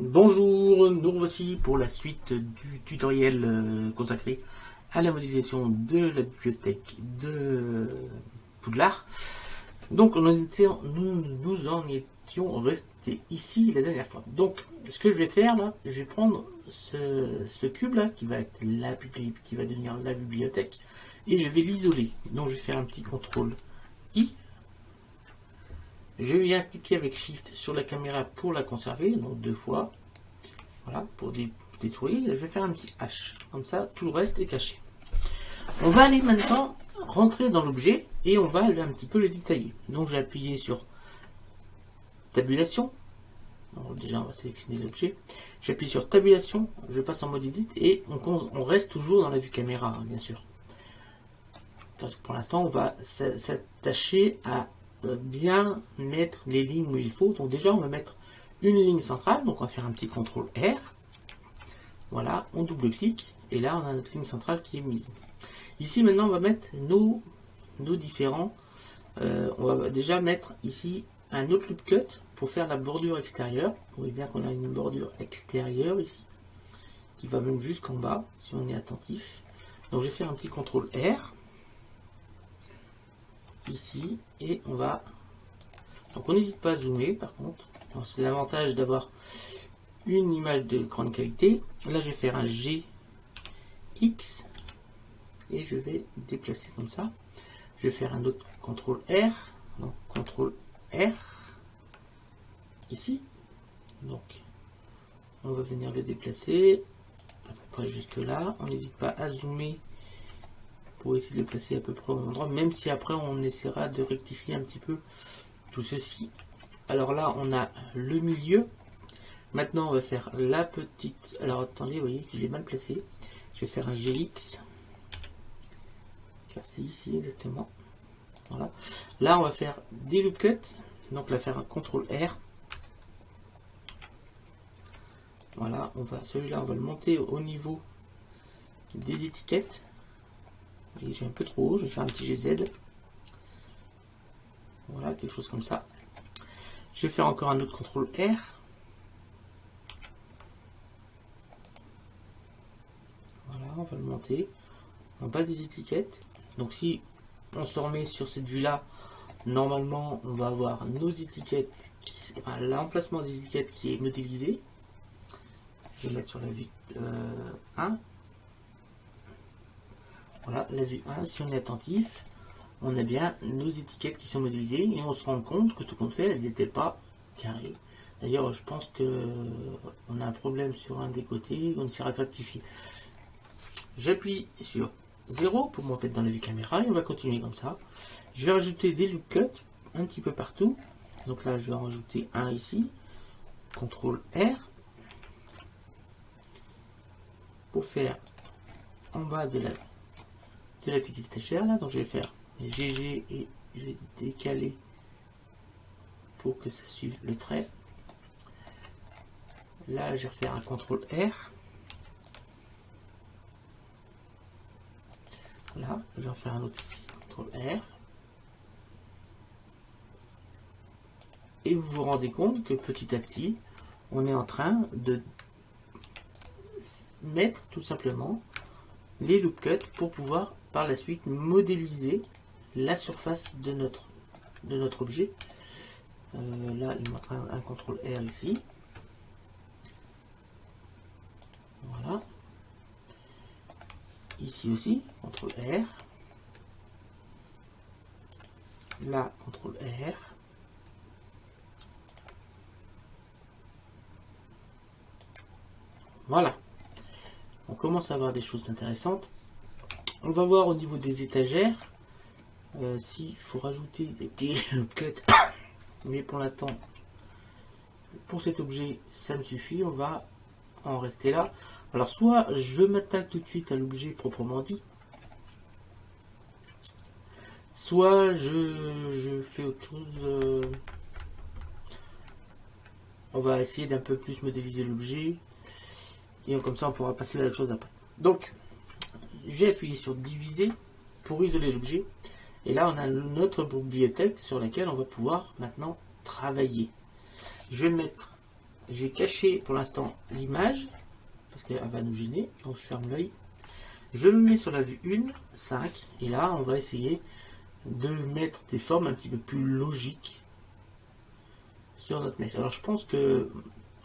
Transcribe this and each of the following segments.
Bonjour, nous voici pour la suite du tutoriel consacré à la modélisation de la bibliothèque de Poudlard. Donc nous en étions restés ici la dernière fois. Donc ce que je vais faire là, je vais prendre ce cube là qui va être qui va devenir la bibliothèque et je vais l'isoler. Donc je vais faire un petit CTRL I. Je viens cliquer avec Shift sur la caméra pour la conserver, donc 2 fois. Voilà, pour détruire. Je vais faire un petit H. Comme ça, tout le reste est caché. On va aller maintenant rentrer dans l'objet et on va aller un petit peu le détailler. Donc j'ai appuyé sur tabulation. Alors, déjà, on va sélectionner l'objet. J'appuie sur tabulation, je passe en mode edit et on reste toujours dans la vue caméra, hein, bien sûr. Parce que pour l'instant, on va s'attacher à bien mettre les lignes où il faut. Donc déjà, on va mettre une ligne centrale. Donc on va faire un petit CTRL R. Voilà, on double-clique. Et là, on a notre ligne centrale qui est mise. Ici, maintenant, on va mettre nos différents. On va déjà mettre ici un autre loop cut pour faire la bordure extérieure. Vous voyez bien qu'on a une bordure extérieure ici, qui va même jusqu'en bas, si on est attentif. Donc je vais faire un petit CTRL R. Ici, et on va... Donc on n'hésite pas à zoomer, par contre. C'est l'avantage d'avoir une image de grande qualité. Là, je vais faire un GX et je vais déplacer comme ça. Je vais faire un autre CTRL R. Donc CTRL R ici. Donc on va venir le déplacer à peu près jusque là. On n'hésite pas à zoomer pour essayer de le placer à peu près au même endroit, même si après on essaiera de rectifier un petit peu tout ceci. Alors là, on a le milieu. Maintenant, on va faire la petite... Alors attendez, vous voyez que je l'ai mal placé. Je vais faire un GX. Car c'est ici exactement. Voilà. Là, on va faire des loop cuts. Donc, on va faire un CTRL R. Voilà, celui-là, on va le monter au niveau des étiquettes. Et j'ai un peu trop haut, je vais faire un petit GZ. Voilà, quelque chose comme ça. Je vais faire encore un autre CTRL R. Voilà, on va le monter en bas des étiquettes. Donc si on se remet sur cette vue-là, normalement, on va avoir nos étiquettes, enfin l'emplacement des étiquettes qui est modélisé. Je vais mettre sur la vue 1. Voilà, la vue 1, si on est attentif, on a bien nos étiquettes qui sont modélisées et on se rend compte que tout compte fait, elles n'étaient pas carrées. D'ailleurs, je pense qu'on a un problème sur un des côtés, on essaiera de rectifier. J'appuie sur 0 pour monter dans la vue caméra et on va continuer comme ça. Je vais rajouter des loop cuts un petit peu partout. Donc là, je vais en rajouter un ici. CTRL R. Pour faire en bas de la petite étagère là. Donc je vais faire GG et je vais décaler pour que ça suive le trait. Là, je vais refaire un CTRL R. Voilà, je vais en faire un autre ici, CTRL R. Et vous vous rendez compte que petit à petit, on est en train de mettre tout simplement les loop cuts pour pouvoir par la suite modéliser la surface de notre objet. Là, il montre un CTRL R ici. Voilà. Ici aussi, CTRL R. Là, CTRL R. Voilà. On commence à avoir des choses intéressantes. On va voir au niveau des étagères s'il faut rajouter des petits loop cuts. Mais pour l'instant, pour cet objet, ça me suffit. On va en rester là. Alors, soit je m'attaque tout de suite à l'objet proprement dit, soit je fais autre chose. On va essayer d'un peu plus modéliser l'objet. Et comme ça, on pourra passer à la chose après. Donc, j'ai appuyé sur diviser pour isoler l'objet. Et là, on a notre bibliothèque sur laquelle on va pouvoir maintenant travailler. Je vais mettre J'ai caché pour l'instant l'image, parce qu'elle va nous gêner, donc je ferme l'œil. Je me mets sur la vue 1, 5, et là on va essayer de mettre des formes un petit peu plus logiques sur notre mèche. Alors je pense que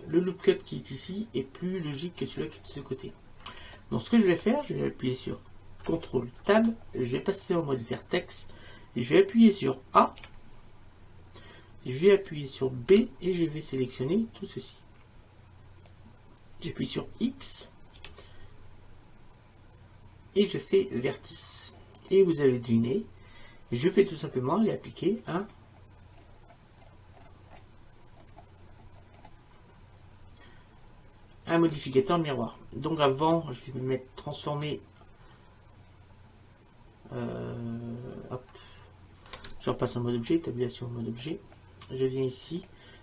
le loop cut qui est ici est plus logique que celui qui est de ce côté. Donc ce que je vais faire, je vais appuyer sur CTRL Tab, je vais passer en mode vertex, je vais appuyer sur A, je vais appuyer sur B et je vais sélectionner tout ceci. J'appuie sur X et je fais vertice. Et vous avez deviné, je vais tout simplement aller appliquer un modificateur miroir. Donc avant, je vais me mettre transformer. Hop. Je repasse en mode objet, tabulation en mode objet. Je viens ici,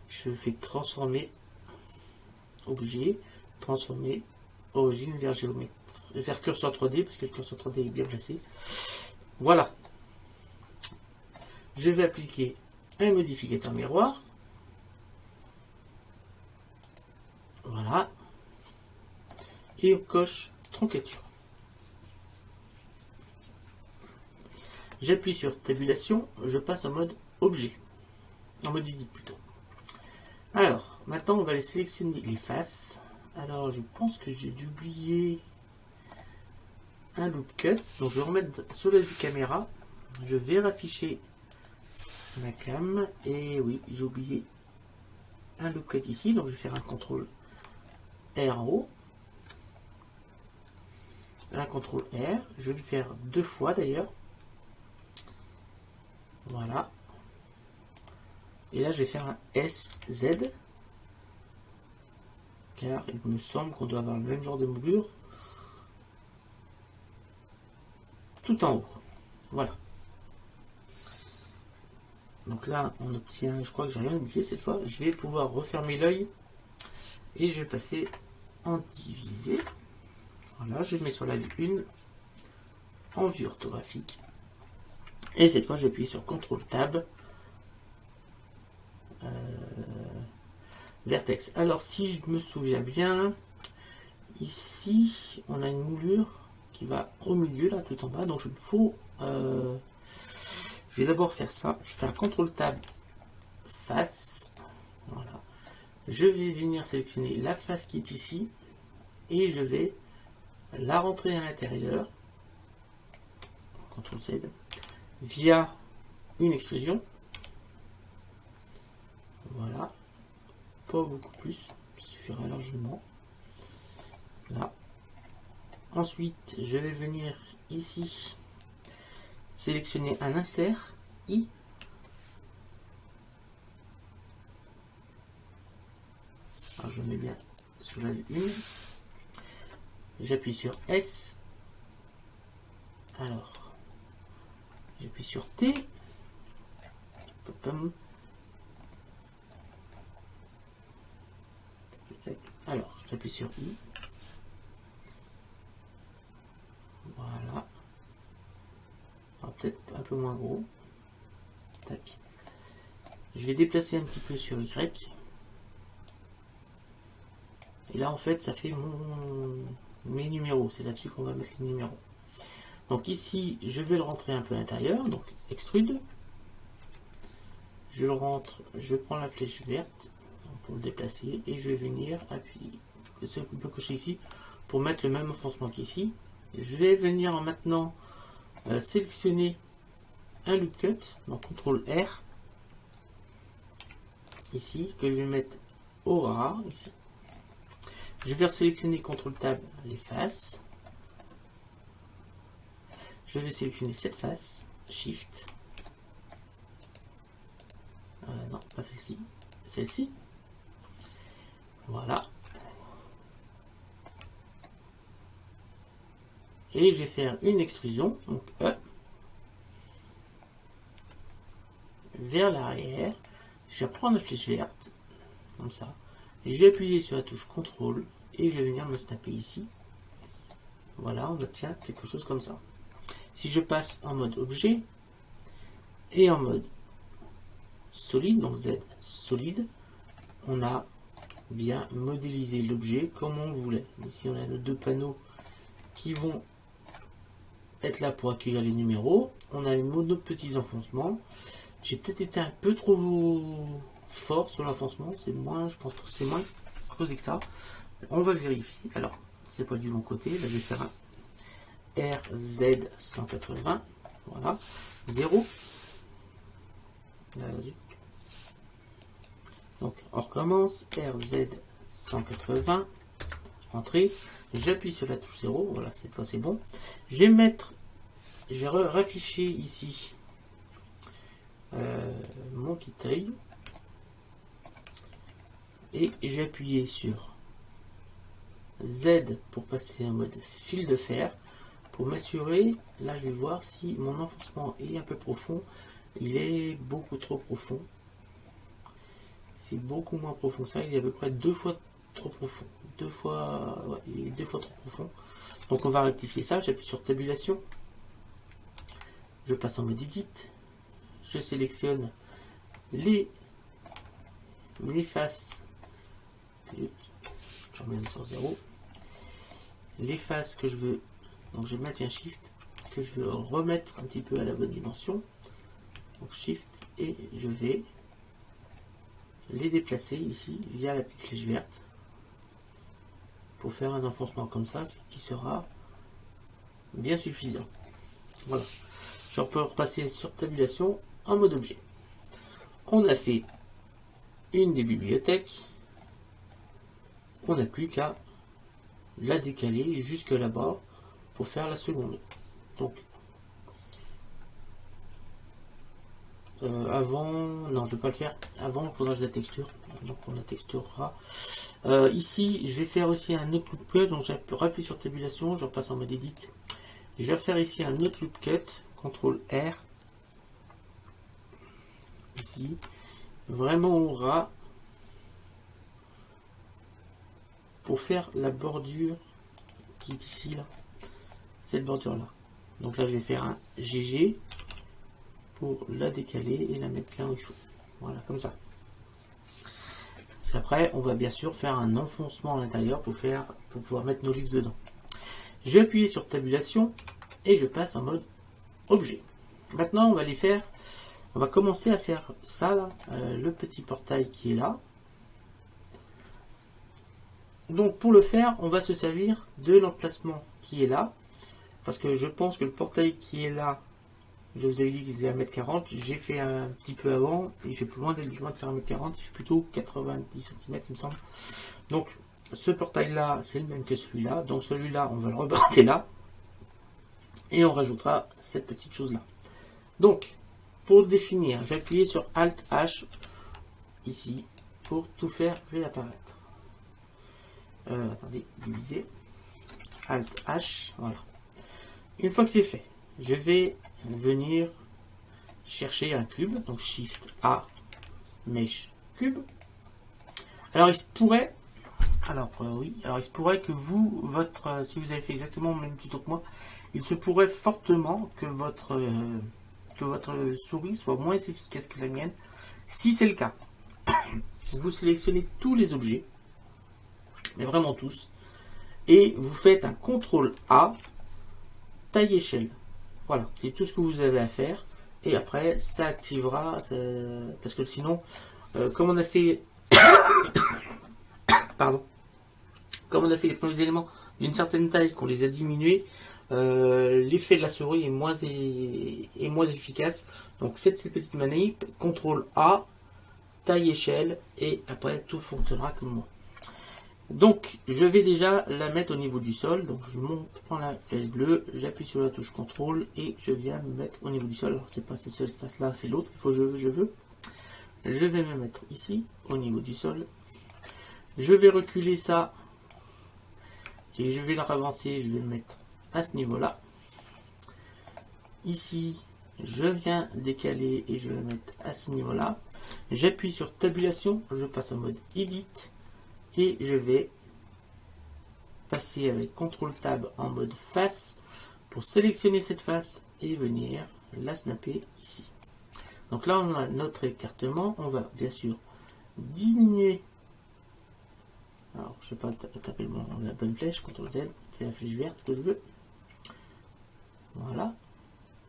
je fais transformer objet, transformer origine vers géomètre, vers curseur 3D parce que le curseur 3D est bien placé. Voilà. Je vais appliquer un modificateur miroir. Voilà. Et on coche troncature. J'appuie sur tabulation, je passe en mode objet. En mode edit plutôt. Alors, maintenant on va aller sélectionner les faces. Alors je pense que j'ai dû oublier un loop cut. Donc je vais remettre sur la vue caméra. Je vais rafficher ma cam. Et oui, j'ai oublié un loop cut ici. Donc je vais faire un CTRL R en haut. Un CTRL R. Je vais le faire 2 fois d'ailleurs. Voilà. Et là je vais faire un SZ. Car il me semble qu'on doit avoir le même genre de moulure tout en haut. Voilà. Donc là on obtient, je crois que j'ai rien oublié cette fois, je vais pouvoir refermer l'œil et je vais passer en divisé. Voilà, je mets sur la vue 1 en vue orthographique et cette fois j'appuie sur CTRL Tab vertex. Alors si je me souviens bien, ici on a une moulure qui va au milieu là tout en bas, donc il faut je vais d'abord faire ça. Je fais un CTRL Tab face. Voilà. Je vais venir sélectionner la face qui est ici et je vais la rentrer à l'intérieur. CTRL Z via une extrusion. Voilà. Pas beaucoup plus, ça suffira largement. Là. Ensuite, je vais venir ici sélectionner un insert I. Alors, je mets bien sur la vue 1. J'appuie sur S. Alors, j'appuie sur T. Alors, j'appuie sur I. Voilà. Peut-être un peu moins gros. Tac. Je vais déplacer un petit peu sur Y. Et là, en fait, ça fait mes numéros. C'est là-dessus qu'on va mettre les numéros. Donc ici, je vais le rentrer un peu à l'intérieur. Donc, extrude. Je le rentre. Je prends la flèche verte pour le déplacer. Et je vais venir appuyer. C'est ce qu'on peut cocher ici pour mettre le même enfoncement qu'ici. Je vais venir maintenant sélectionner un loop cut. Donc, CTRL R. Ici, que je vais mettre au ras. Ici. Je vais sélectionner CTRL Tab les faces. Je vais sélectionner cette face, Shift. Non, pas celle-ci, celle-ci. Voilà. Et je vais faire une extrusion, donc E, vers l'arrière. Je vais prendre la flèche verte, comme ça. Et je vais appuyer sur la touche CTRL et je vais venir me taper ici. Voilà, on obtient quelque chose comme ça. Si je passe en mode objet et en mode solide, donc Z solide, on a bien modéliser l'objet comme on voulait. Ici on a nos deux panneaux qui vont être là pour accueillir les numéros. On a nos petits enfoncements. J'ai peut-être été un peu trop fort sur l'enfoncement, c'est moins, je pense que c'est moins creusé que ça. On va vérifier. Alors, c'est pas du bon côté, là je vais faire un RZ180, voilà, 0. Donc on recommence, RZ180, entrée, j'appuie sur la touche 0, voilà, cette fois c'est bon. Je vais mettre, je vais rafficher ici mon petit œil et je vais appuyer sur Z pour passer en mode fil de fer pour m'assurer. Là je vais voir si mon enfoncement est un peu profond. Il est beaucoup trop profond, c'est beaucoup moins profond que ça, il est à peu près 2 fois trop profond, ouais, il est 2 fois trop profond. Donc on va rectifier ça. J'appuie sur tabulation, je passe en mode edit, je sélectionne les faces, je remets sur 0, les faces que je veux, donc je vais mettre un shift que je veux remettre un petit peu à la bonne dimension, donc shift, et je vais les déplacer ici via la petite flèche verte pour faire un enfoncement comme ça, ce qui sera bien suffisant. Voilà, je peux repasser sur tabulation en mode objet. On a fait une des bibliothèques, on n'a plus qu'à la décaler jusque là-bas pour faire la seconde. Donc avant, non je vais pas le faire, avant il faudra que je la texture, donc on la texturera. Ici je vais faire aussi un autre loop cut, donc j'appuie sur tabulation, je repasse en mode edit. Je vais faire ici un autre loop cut, CTRL R, ici, vraiment au ras, pour faire la bordure qui est ici, là, cette bordure là. Donc là je vais faire un GG pour la décaler et la mettre bien où il faut. Voilà, comme ça. Parce qu'après, on va bien sûr faire un enfoncement à l'intérieur pour pouvoir mettre nos livres dedans. Je vais appuyer sur tabulation et je passe en mode objet. Maintenant, on va les faire. On va commencer à faire ça, là, le petit portail qui est là. Donc, pour le faire, on va se servir de l'emplacement qui est là. Parce que je pense que le portail qui est là, je vous avais dit qu'il faisait 1m40, j'ai fait un petit peu avant, il fait plus loin de faire 1m40, il fait plutôt 90 cm il me semble. Donc ce portail là, c'est le même que celui-là, donc celui-là, on va le reporter là, et on rajoutera cette petite chose là. Donc, pour le définir, je vais appuyer sur Alt H, ici, pour tout faire réapparaître. Attendez, diviser, Alt H, voilà. Une fois que c'est fait, je vais venir chercher un cube, donc Shift A, Mesh Cube. Alors il se pourrait, il se pourrait que vous, si vous avez fait exactement le même tuto que moi, il se pourrait fortement que votre souris soit moins efficace que la mienne. Si c'est le cas, vous sélectionnez tous les objets, mais vraiment tous, et vous faites un CTRL A, taille échelle. Voilà, c'est tout ce que vous avez à faire. Et après, ça activera, parce que sinon, comme on a fait, pardon, comme on a fait les premiers éléments d'une certaine taille, qu'on les a diminués, l'effet de la souris est moins efficace. Donc faites cette petite manip, CTRL A, taille échelle, et après tout fonctionnera comme moi. Donc, je vais déjà la mettre au niveau du sol. Donc, je prends la flèche bleue, j'appuie sur la touche CTRL et je viens me mettre au niveau du sol. Alors, c'est pas cette seule face là, c'est l'autre. Il faut je veux. Je vais me mettre ici, au niveau du sol. Je vais reculer ça et je vais la avancer. Je vais le mettre à ce niveau-là. Ici, je viens décaler et je vais le mettre à ce niveau-là. J'appuie sur tabulation, je passe en mode edit. Et je vais passer avec CTRL Tab en mode face pour sélectionner cette face et venir la snapper ici. Donc là on a notre écartement, on va bien sûr diminuer Alors, je sais pas taper la bonne flèche, CTRL Z, c'est la flèche verte que je veux. Voilà, à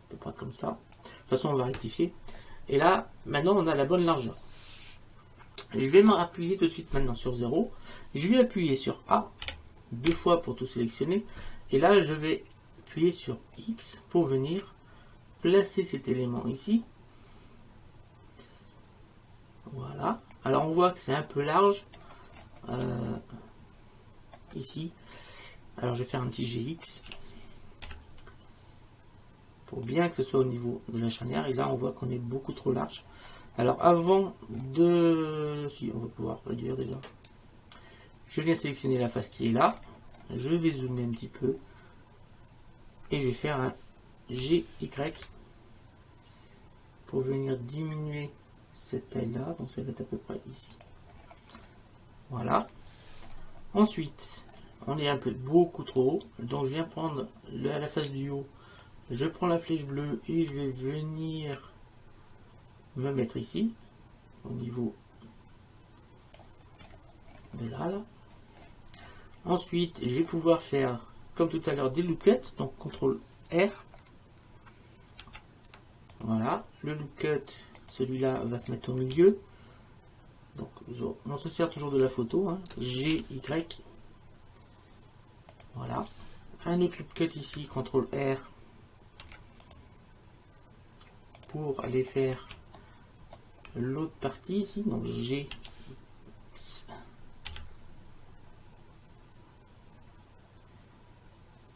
peu près comme ça. De toute façon, on va rectifier. Et là, maintenant, on a la bonne largeur. Je vais m'appuyer tout de suite maintenant sur 0. Je vais appuyer sur A 2 fois pour tout sélectionner. Et là, je vais appuyer sur X pour venir placer cet élément ici. Voilà. Alors, on voit que c'est un peu large. Ici. Alors, je vais faire un petit GX. Pour bien que ce soit au niveau de la charnière. Et là, on voit qu'on est beaucoup trop large. Alors, avant de... Si, on va pouvoir réduire déjà. Je viens sélectionner la face qui est là. Je vais zoomer un petit peu. Et je vais faire un GY pour venir diminuer cette taille-là. Donc, ça va être à peu près ici. Voilà. Ensuite, on est un peu beaucoup trop haut. Donc, je viens prendre la face du haut. Je prends la flèche bleue et je vais venir me mettre ici, au niveau de là. Ensuite, je vais pouvoir faire, comme tout à l'heure, des loop cuts. Donc, CTRL R. Voilà. Le loop cut, celui-là va se mettre au milieu. Donc, on se sert toujours de la photo. Hein. GY. Voilà. Un autre loop cut ici, CTRL R. Pour aller faire l'autre partie ici. Donc, G.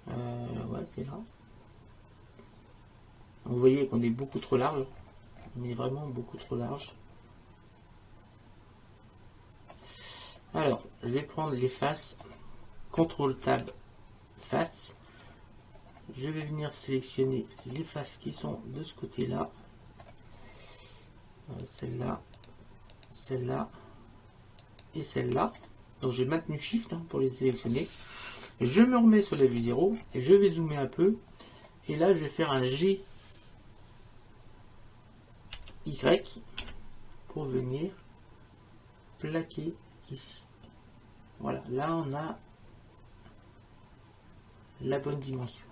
Ouais, c'est là. Vous voyez qu'on est beaucoup trop large. On est vraiment beaucoup trop large. Alors, je vais prendre les faces. CTRL Tab face. Je vais venir sélectionner les faces qui sont de ce côté-là. Celle-là, celle-là et celle-là. Donc j'ai maintenu Shift pour les sélectionner. Je me remets sur la vue 0 et je vais zoomer un peu. Et là, je vais faire un GY pour venir plaquer ici. Voilà, là on a la bonne dimension.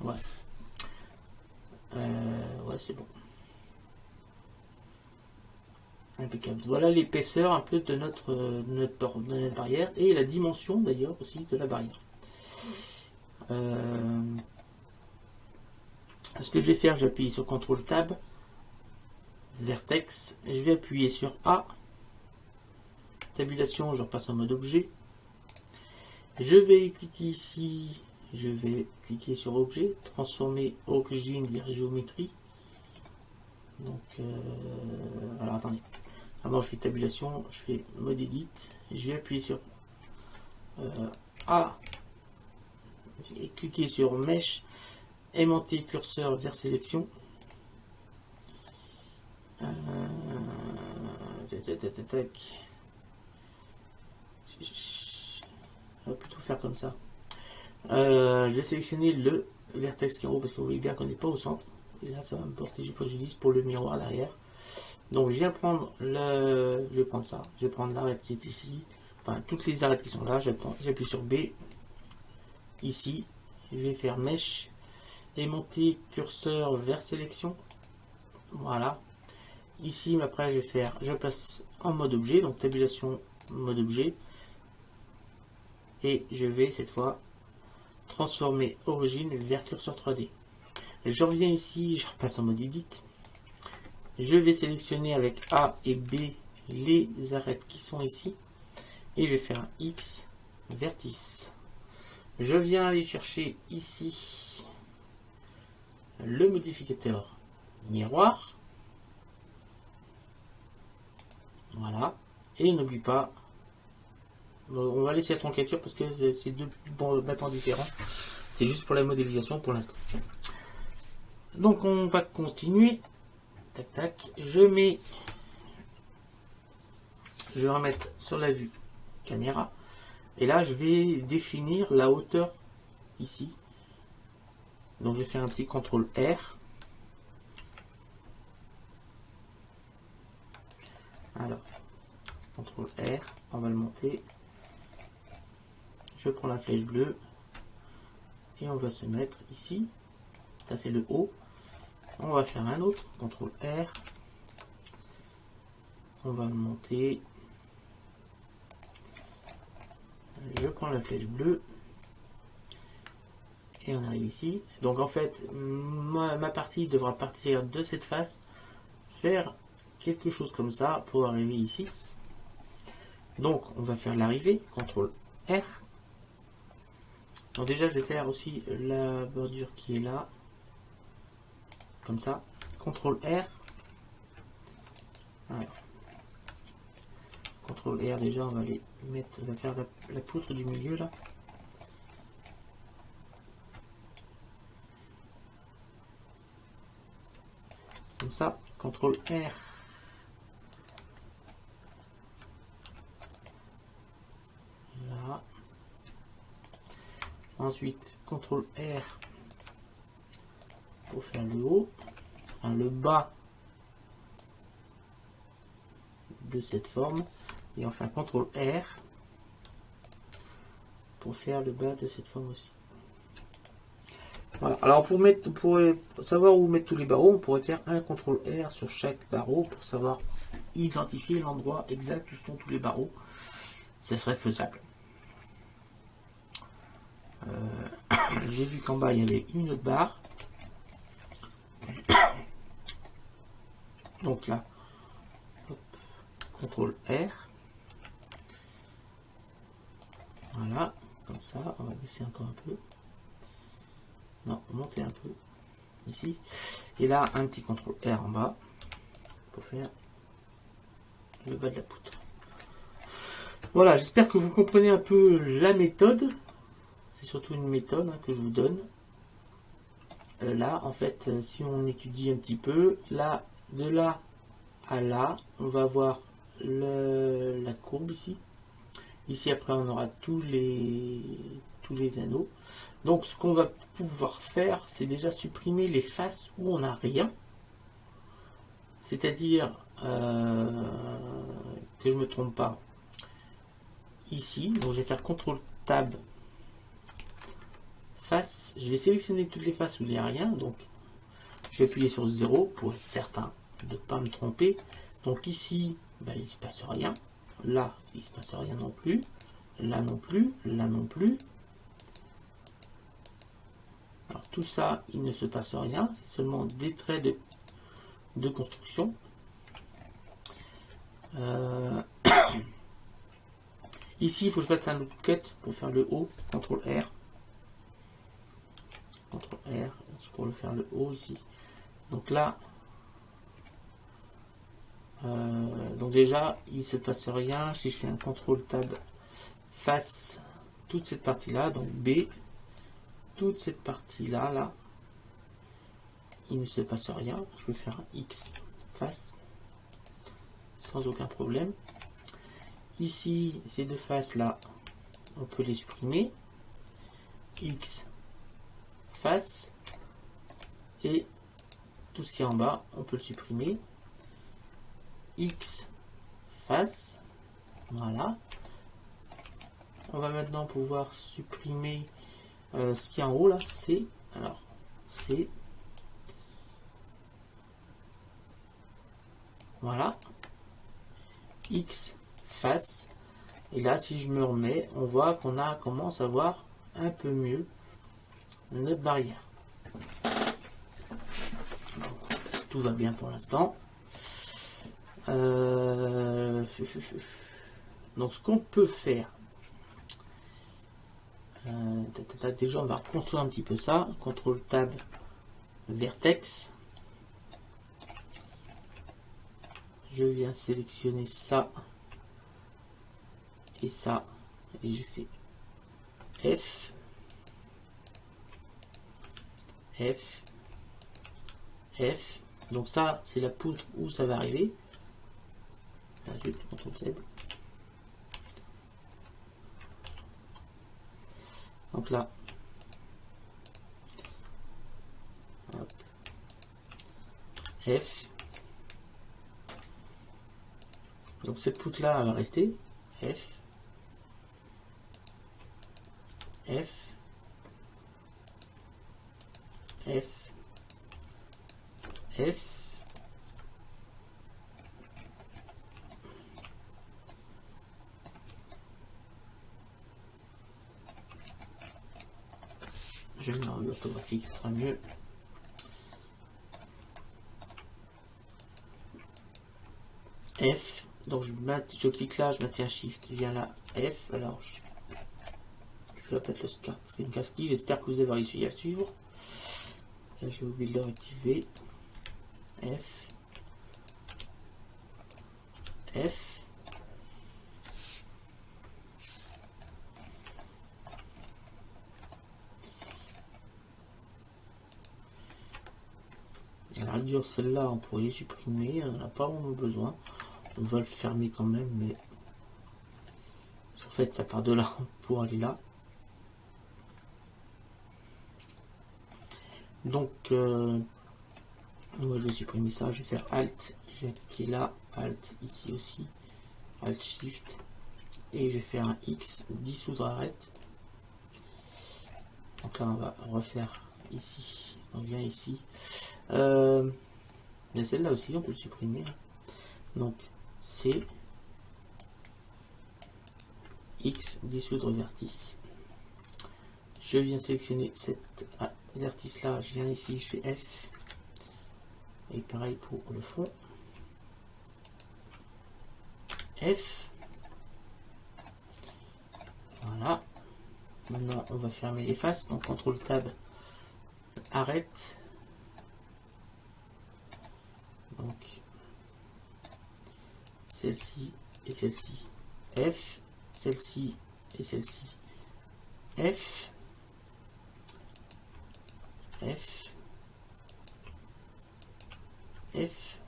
Ouais. Ouais, c'est bon. Impeccable. Voilà l'épaisseur un peu de notre barrière et la dimension d'ailleurs aussi de la barrière. Ce que je vais faire, j'appuie sur CTRL Tab, Vertex, je vais appuyer sur A, tabulation, je repasse en mode objet. Je vais cliquer ici, je vais cliquer sur objet, transformer origine vers géométrie. Donc, alors attendez. Avant, je fais tabulation, je fais mode edit, je vais appuyer sur A et cliquer sur Mesh, aimanter curseur vers sélection. On va plutôt faire comme ça. Je vais sélectionner le vertex qui est en haut parce que vous voyez bien qu'on n'est pas au centre. Et là, ça va me porter préjudice pour le miroir derrière. Donc, je viens prendre le. Je vais prendre ça. Je vais prendre l'arête qui est ici. Enfin, toutes les arêtes qui sont là. J'appuie sur B. Ici. Je vais faire Mesh. Aimanter curseur vers sélection. Voilà. Ici, après, je passe en mode objet. Donc, tabulation, mode objet. Et je vais, cette fois, transformer origine vers curseur 3D. Je reviens ici, je repasse en mode edit. Je vais sélectionner avec A et B les arêtes qui sont ici. Et je vais faire un X vertice. Je viens aller chercher ici le modificateur miroir. Voilà. Et n'oublie pas, on va laisser la troncature parce que c'est deux battants différents. C'est juste pour la modélisation pour l'instant. Donc on va continuer. Tac tac. Je vais remettre sur la vue caméra. Et là je vais définir la hauteur ici. Donc je vais faire un petit CTRL R. Alors, CTRL R, on va le monter. Je prends la flèche bleue et on va se mettre ici. Ça c'est le haut. On va faire un autre, CTRL R. On va le monter. Je prends la flèche bleue et on arrive ici. Donc en fait, ma partie devra partir de cette face, faire quelque chose comme ça pour arriver ici. Donc on va faire l'arrivée, CTRL R. Donc déjà je vais faire aussi la bordure qui est là, comme ça, CTRL R. Voilà. CTRL R, déjà on va les mettre, on va faire la poutre du milieu là. Comme ça, CTRL R. Là. Ensuite, CTRL R pour faire le haut, enfin, le bas de cette forme. Et enfin CTRL R pour faire le bas de cette forme aussi. Voilà. Alors pour savoir où mettre tous les barreaux, on pourrait faire un CTRL R sur chaque barreau pour savoir identifier l'endroit exact où sont tous les barreaux. Ce serait faisable. J'ai vu qu'en bas il y avait une autre barre. Donc là, CTRL R. Voilà, comme ça, on va baisser encore un peu. Non, monter un peu ici. Et là, un petit CTRL R en bas pour faire le bas de la poutre. Voilà, j'espère que vous comprenez un peu la méthode. C'est surtout une méthode que je vous donne. Là, en fait, si on étudie un petit peu, là, de là à là, on va avoir la courbe ici. Ici, après, on aura tous les anneaux. Donc, ce qu'on va pouvoir faire, c'est déjà supprimer les faces où on n'a rien. C'est-à-dire que je ne me trompe pas. Ici, donc je vais faire CTRL TAB face. Je vais sélectionner toutes les faces où il n'y a rien. Donc, je vais appuyer sur 0 pour être certain de ne pas me tromper. Donc ici, ben, il ne se passe rien. Là, il ne se passe rien non plus. Là non plus. Là non plus. Alors tout ça, il ne se passe rien. C'est seulement des traits de construction. Ici, il faut que je fasse un autre cut pour faire le haut. CTRL R. CTRL R pour le faire le haut ici. Donc là, donc déjà, il ne se passe rien. Si je fais un CTRL TAB face toute cette partie-là, donc B, toute cette partie-là, là, il ne se passe rien. Je vais faire un X face sans aucun problème. Ici, ces deux faces-là, on peut les supprimer. X face et tout ce qui est en bas, on peut le supprimer. X face, voilà. On va maintenant pouvoir supprimer ce qui est en haut là, c'est alors c'est voilà X face. Et là, si je me remets, on voit qu'on commence à voir un peu mieux notre barrière. Tout va bien pour l'instant. Donc ce qu'on peut faire, déjà on va reconstruire un petit peu ça. CTRL TAB vertex. Je viens sélectionner ça et ça et je fais F, F, F. Donc ça c'est la poutre où ça va arriver. Là, je vais CTRL Z. Donc là, hop, F, Donc cette poutre là va rester F, F, F, F, je mets en vue orthographique, ce sera mieux. F, donc je clique là, je maintiens Shift, je viens là, F, alors je vais peut-être le screen casting, j'espère que vous avez réussi à suivre. Là j'ai oublié de le réactiver. F, F, et la rigueur, celle-là, on pourrait les supprimer, on n'en a pas vraiment besoin. On va le fermer quand même, mais en fait, ça part de là pour aller là. Donc, moi, je vais supprimer ça. Je vais faire Alt, je vais cliquer là, Alt ici aussi, Alt Shift, et je vais faire un X, dissoudre arrête. Donc là, on va refaire ici. On vient ici. Mais celle-là aussi, on peut le supprimer. Donc, C, X, dissoudre vertice. Je viens sélectionner cette vertice là, je viens ici, je fais F. Et pareil pour le fond. F. Voilà. Maintenant, on va fermer les faces. Donc, CTRL Tab, arrête. Donc, celle-ci et celle-ci. F, celle-ci et celle-ci. F, F, F,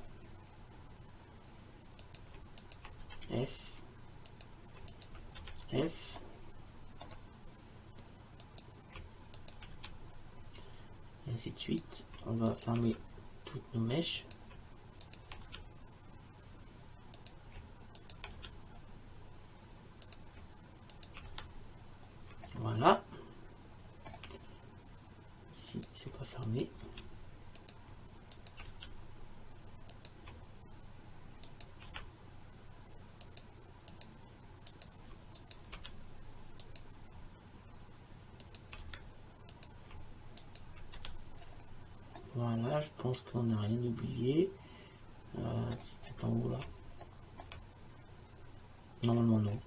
F, F, et ainsi de suite. On va fermer toutes nos mèches. Voilà. Ici, c'est pas fermé. Voilà, je pense qu'on n'a rien oublié. C'est en haut là. Normalement non.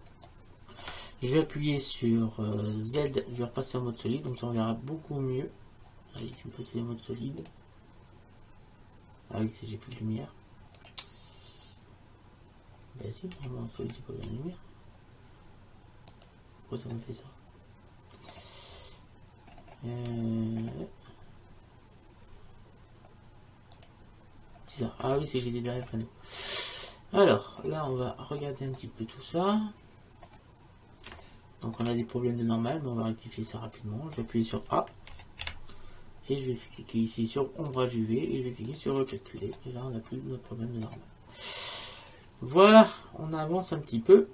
Je vais appuyer sur Z, je vais repasser en mode solide, donc ça on verra beaucoup mieux. Allez, je vais passer en mode solide. Ah oui, j'ai plus de lumière. Ben si, normalement en solide, j'ai pas de lumière. Pourquoi ça me fait ça? C'est ça. Ah oui, c'est j'étais derrière le panneau. Alors, là, on va regarder un petit peu tout ça. Donc, on a des problèmes de normal, mais on va rectifier ça rapidement. Je vais appuyer sur A. Et je vais cliquer ici sur ombrage UV. Et je vais cliquer sur recalculer. Et là, on n'a plus notre problème de normal. Voilà, on avance un petit peu.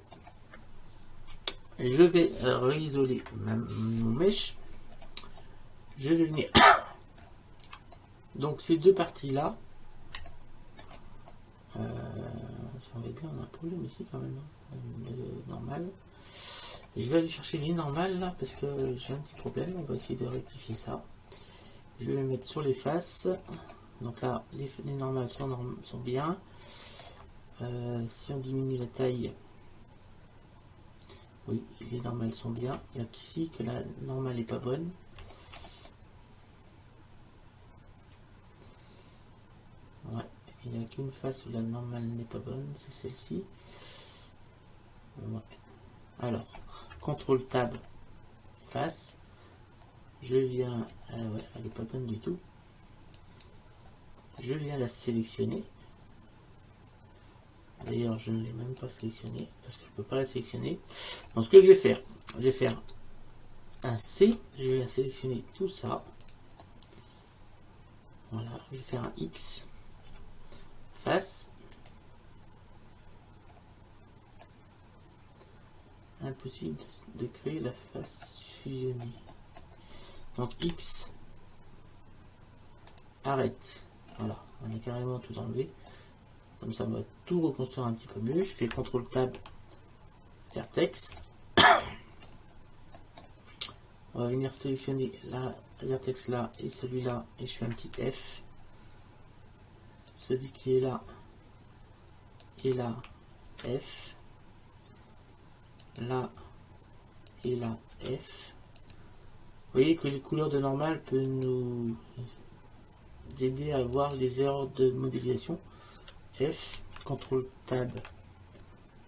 Je vais réisoler mon mèche. Je vais venir. Donc, ces deux parties-là. Ça va bien, on a un problème ici quand même. Normal. Je vais aller chercher les normales là parce que j'ai un petit problème. On va essayer de rectifier ça. Je vais les mettre sur les faces. Donc là, les normales sont bien. Si on diminue la taille, oui, les normales sont bien. Il n'y a qu'ici que la normale n'est pas bonne. Ouais, il n'y a qu'une face où la normale n'est pas bonne, c'est celle-ci. Ouais. Alors, CTRL Tab, face. Je viens, ouais, elle n'est pas bonne du tout. Je viens la sélectionner. D'ailleurs, je ne l'ai même pas sélectionnée parce que je ne peux pas la sélectionner. Donc, ce que je vais faire un C. Je vais sélectionner tout ça. Voilà, je vais faire un X. Face. impossible de créer la face fusionnée. Donc X, arrête. Voilà, on a carrément tout enlevé. Comme ça, on va tout reconstruire un petit peu mieux. Je fais CTRL Tab, vertex. On va venir sélectionner la vertex là et celui-là, et je fais un petit F. Celui qui est là, et là, F. Là, et là, F. Vous voyez que les couleurs de normal peuvent nous aider à voir les erreurs de modélisation. F, CTRL Tab,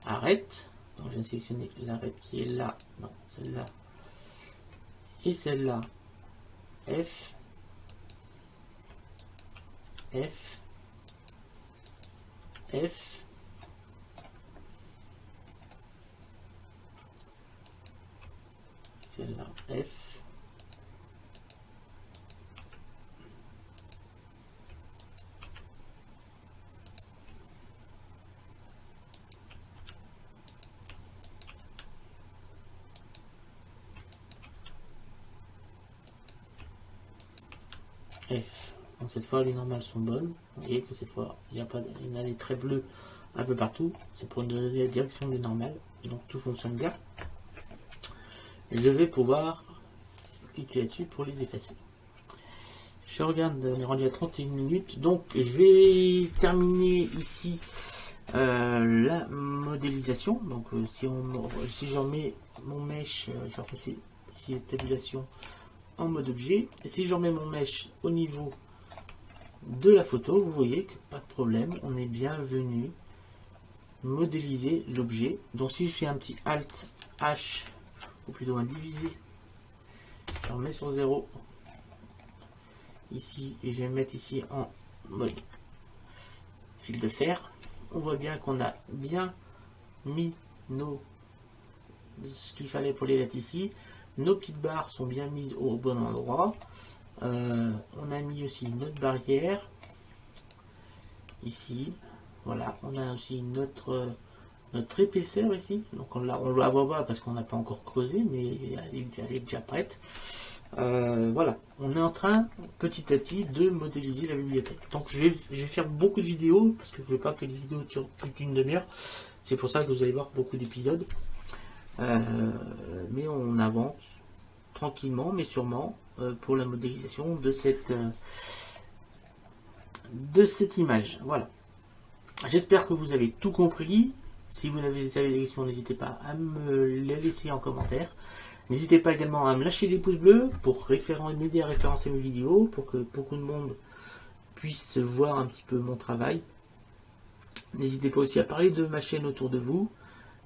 arrête. Donc je vais sélectionner l'arrête qui est là, non, celle-là, et celle-là. F, F, F, celle-là, F. F. Donc cette fois les normales sont bonnes. Vous voyez que cette fois il y a des traits bleus un peu partout. C'est pour donner la direction des normales. Donc tout fonctionne bien. Je vais pouvoir cliquer là-dessus pour les effacer. Je regarde, on est rendu à 31 minutes. Donc je vais terminer ici la modélisation. Donc si j'en mets mon mesh, je vais repasser ici tabulation en mode objet, et si j'en mets mon mesh au niveau de la photo, vous voyez que pas de problème, on est bien venu modéliser l'objet. Donc si je fais un petit Alt H, ou plutôt un divisé, je remets sur 0 ici, et je vais mettre ici en mode fil de fer, on voit bien qu'on a bien mis ce qu'il fallait pour les lettres ici. Nos petites barres sont bien mises au bon endroit. On a mis aussi notre barrière ici. Voilà, on a aussi notre épaisseur ici. Donc on la voit pas parce qu'on n'a pas encore creusé, mais elle est déjà prête. Voilà, on est en train petit à petit de modéliser la bibliothèque. Donc je vais faire beaucoup de vidéos parce que je ne veux pas que les vidéos durent plus d'une demi-heure. C'est pour ça que vous allez voir beaucoup d'épisodes. Mais on avance tranquillement mais sûrement pour la modélisation de cette image. Voilà, j'espère que vous avez tout compris. Si vous avez des questions, n'hésitez pas à me les laisser en commentaire. N'hésitez pas également à me lâcher des pouces bleus pour m'aider à référencer mes vidéos, pour que beaucoup de monde puisse voir un petit peu mon travail. N'hésitez pas aussi à parler de ma chaîne autour de vous.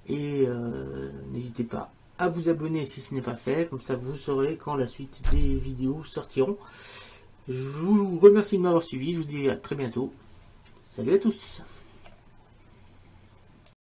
Et n'hésitez pas à vous abonner si ce n'est pas fait, comme ça vous saurez quand la suite des vidéos sortiront. Je vous remercie de m'avoir suivi, je vous dis à très bientôt. Salut à tous.